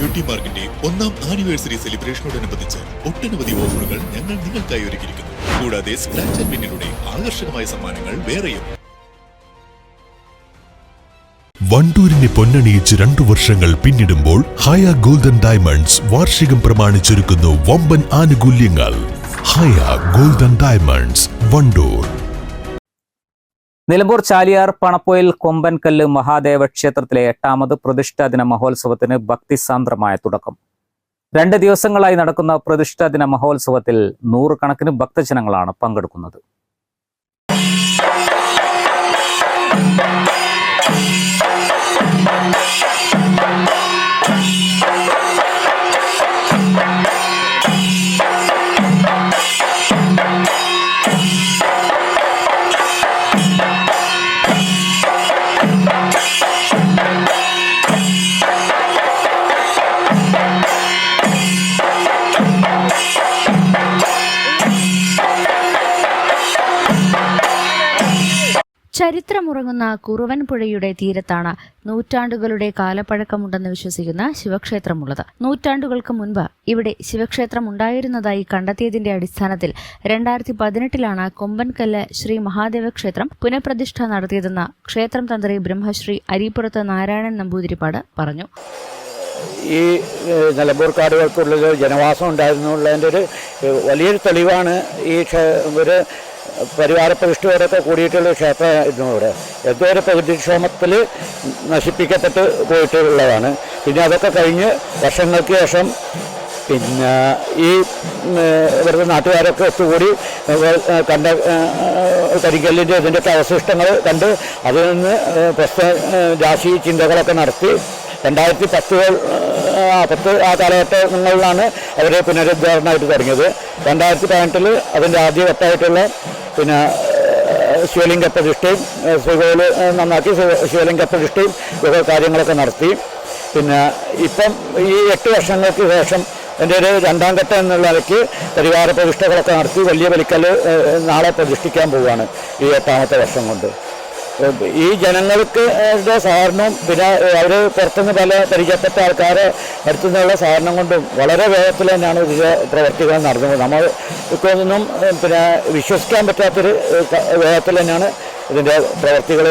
Beauty മാർക്കിന്റെ 1ാം anniversary സെലിബ്രേഷനോടനുബന്ധിച്ച് ഒട്ടനവധി ഓഫറുകൾ ഞങ്ങൾ നിങ്ങൾക്കായി ഒരുക്കിയിരിക്കുന്നു. കൂടാതെ സ്ക്രാച്ച് ആൻഡ് വിന്നിലൂടെ ആകർഷകമായ സമ്മാനങ്ങൾ വേറെയും. വണ്ടൂരിനെ പൊന്നണിയിച്ച് 2 വർഷങ്ങൾ പിന്നിടുമ്പോൾ ഹയ ഗോൾഡൻ ഡയമണ്ട്സ് വാർഷികം പ്രമാണിച്ചൊരുക്കുന്നു വമ്പൻ ആനുകൂല്യങ്ങൾ. ഹയ ഗോൾഡൻ ഡയമണ്ട്സ്, വണ്ടൂർ. നിലമ്പൂർ ചാലിയാർ പണപ്പൊയിൽ കൊമ്പൻകല്ല് മഹാദേവ ക്ഷേത്രത്തിലെ 8ാമത് പ്രതിഷ്ഠാദിന മഹോത്സവത്തിന് ഭക്തിസാന്ദ്രമായ തുടക്കം. 2 ദിവസങ്ങളായി നടക്കുന്ന പ്രതിഷ്ഠാദിന മഹോത്സവത്തിൽ 100 കണക്കിന് ഭക്തജനങ്ങളാണ് പങ്കെടുക്കുന്നത്. ചരിത്രമുറങ്ങുന്ന കുറുവൻപുഴയുടെ തീരത്താണ് നൂറ്റാണ്ടുകളുടെ കാലപ്പഴക്കമുണ്ടെന്ന് വിശ്വസിക്കുന്ന ശിവക്ഷേത്രമുള്ളത്. നൂറ്റാണ്ടുകൾക്ക് മുൻപ് ഇവിടെ ശിവക്ഷേത്രം ഉണ്ടായിരുന്നതായി കണ്ടെത്തിയതിന്റെ അടിസ്ഥാനത്തിൽ 2018 കൊമ്പൻകല്ല് ശ്രീ മഹാദേവ ക്ഷേത്രം പുനഃപ്രതിഷ്ഠ നടത്തിയതെന്ന് ക്ഷേത്രം തന്ത്രി ബ്രഹ്മശ്രീ അരീപ്പുറത്ത് നാരായണൻ നമ്പൂതിരിപ്പാട് പറഞ്ഞു. ഈ നിലമ്പൂർ കാടുകൾക്കുള്ളിൽ ജനവാസം ഉണ്ടായിരുന്നുള്ളതിൻ്റെ ഒരു വലിയൊരു തെളിവാണ് ഈ ഒരു പരിവാര പ്രതിഷ്ഠയോടൊക്കെ കൂടിയിട്ടുള്ള ക്ഷേത്രമായിരുന്നു. ഇവിടെ എന്തോ ഒരു പ്രകൃതിക്ഷോഭത്തിൽ നശിപ്പിക്കപ്പെട്ട് പോയിട്ടുള്ളതാണ്. പിന്നെ അതൊക്കെ കഴിഞ്ഞ് വർഷങ്ങൾക്ക് ശേഷം പിന്നെ ഈ ഇവിടുത്തെ നാട്ടുകാരൊക്കെ ഒത്തുകൂടി കണ്ട കരിങ്കല്ലിൻ്റെ ഇതിൻ്റെയൊക്കെ അവശിഷ്ടങ്ങൾ കണ്ട് അതിൽ നിന്ന് രാശി ചിന്തകളൊക്കെ നടത്തി 2010 ആ കാലഘട്ടങ്ങളിലാണ് അവർ പുനരുദ്ധാരണമായിട്ട് തുടങ്ങിയത്. 2018 അതിൻ്റെ ആദ്യഘട്ടമായിട്ടുള്ള പിന്നെ ശിവലിംഗ പ്രതിഷ്ഠയും ശ്രീകോവിൽ നന്നാക്കി ശിവലിംഗ പ്രതിഷ്ഠയും ഇതൊക്കെ കാര്യങ്ങളൊക്കെ നടത്തി. പിന്നെ ഇപ്പം ഈ 8 വർഷങ്ങൾക്ക് ശേഷം എൻ്റെ ഒരു 2ാം ഘട്ടം എന്നുള്ള നിലയ്ക്ക് പരിവാര പ്രതിഷ്ഠകളൊക്കെ നടത്തി വലിയ ബലിക്കല്ല് നാളെ പ്രതിഷ്ഠിക്കാൻ പോവുകയാണ് ഈ 8ാമത്തെ വർഷം കൊണ്ട്. ഈ ജനങ്ങൾക്ക് സഹകരണവും പിന്നെ അവർ പുറത്തുനിന്ന് പല പരിചയപ്പെട്ട ആൾക്കാരെ അടുത്തുനിന്നുള്ള സഹകരണം കൊണ്ടും വളരെ വേഗത്തിൽ തന്നെയാണ് ഇതിൻ്റെ പ്രവർത്തികൾ നടന്നത്. നമ്മൾക്കൊന്നും പിന്നെ വിശ്വസിക്കാൻ പറ്റാത്തൊരു വേഗത്തിൽ തന്നെയാണ് ഇതിൻ്റെ പ്രവർത്തികൾ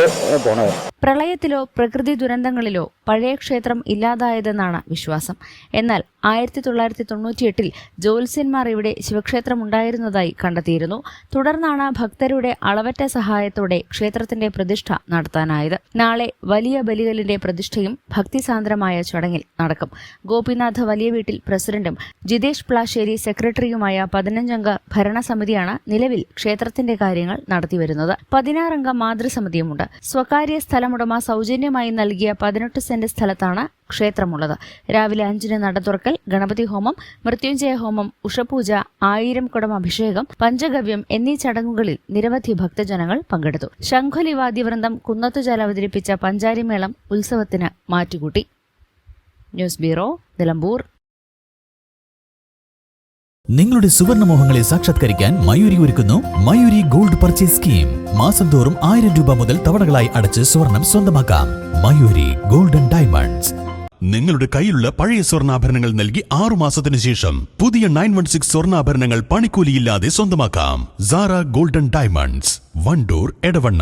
പോണത്. പ്രളയത്തിലോ പ്രകൃതി ദുരന്തങ്ങളിലോ പഴയ ക്ഷേത്രം ഇല്ലാതായതെന്നാണ് വിശ്വാസം. എന്നാൽ 1998 ജ്യോത്സ്യന്മാർ ഇവിടെ ശിവക്ഷേത്രം ഉണ്ടായിരുന്നതായി കണ്ടെത്തിയിരുന്നു. തുടർന്നാണ് ഭക്തരുടെ അളവറ്റ സഹായത്തോടെ ക്ഷേത്രത്തിന്റെ പ്രതിഷ്ഠ നടത്താനായത്. നാളെ വലിയ ബലികല്ലിന്റെ പ്രതിഷ്ഠയും ഭക്തിസാന്ദ്രമായ ചടങ്ങിൽ നടക്കും. ഗോപിനാഥ് വലിയ വീട്ടിൽ പ്രസിഡന്റും ജിതേഷ് പ്ലാശ്ശേരി സെക്രട്ടറിയുമായ 15-അംഗ ഭരണസമിതിയാണ് നിലവിൽ ക്ഷേത്രത്തിന്റെ കാര്യങ്ങൾ നടത്തിവരുന്നത്. 16-അംഗ മാതൃസമിതിയുമുണ്ട്. സ്വകാര്യ സ്ഥലമുടമ സൗജന്യമായി നൽകിയ 18 സെന്റ് സ്ഥലത്താണ് ക്ഷേത്രമുള്ളത്. രാവിലെ 5-ന് നട തുറക്കൽ, ഗണപതി ഹോമം, മൃത്യുഞ്ജയ ഹോമം, ഉഷപൂജ, 1000 കുടം അഭിഷേകം, പഞ്ചഗവ്യം എന്നീ ചടങ്ങുകളിൽ നിരവധി ഭക്തജനങ്ങൾ പങ്കെടുത്തു. ശംഖുലി വാദ്യവൃന്ദം കുന്നത്തുചാൽ അവതരിപ്പിച്ച പഞ്ചാരിമേളം ഉത്സവത്തിന് മാറ്റുകൂട്ടി. News bureau, Nilambur. നിങ്ങളുടെ സുവർണമോഹങ്ങളെ സാക്ഷാത്കരിക്കാൻ മയൂരി ഒരുക്കുന്നു മയൂരി ഗോൾഡ് പർച്ചേസ് സ്കീം. മാസം തോറും 1000 രൂപ മുതൽ തവണകളായി അടച്ച് സ്വർണം സ്വന്തമാക്കാം. Mayuri golden diamonds. നിങ്ങളുടെ കയ്യിലുള്ള പഴയ സ്വർണ്ണാഭരണങ്ങൾ നൽകി 6 മാസത്തിനു ശേഷം പുതിയ 916 സ്വർണ്ണാഭരണങ്ങൾ പണിക്കൂലിയില്ലാതെ സ്വന്തമാക്കാം. Sara golden diamonds, Wandoor, Edavanna.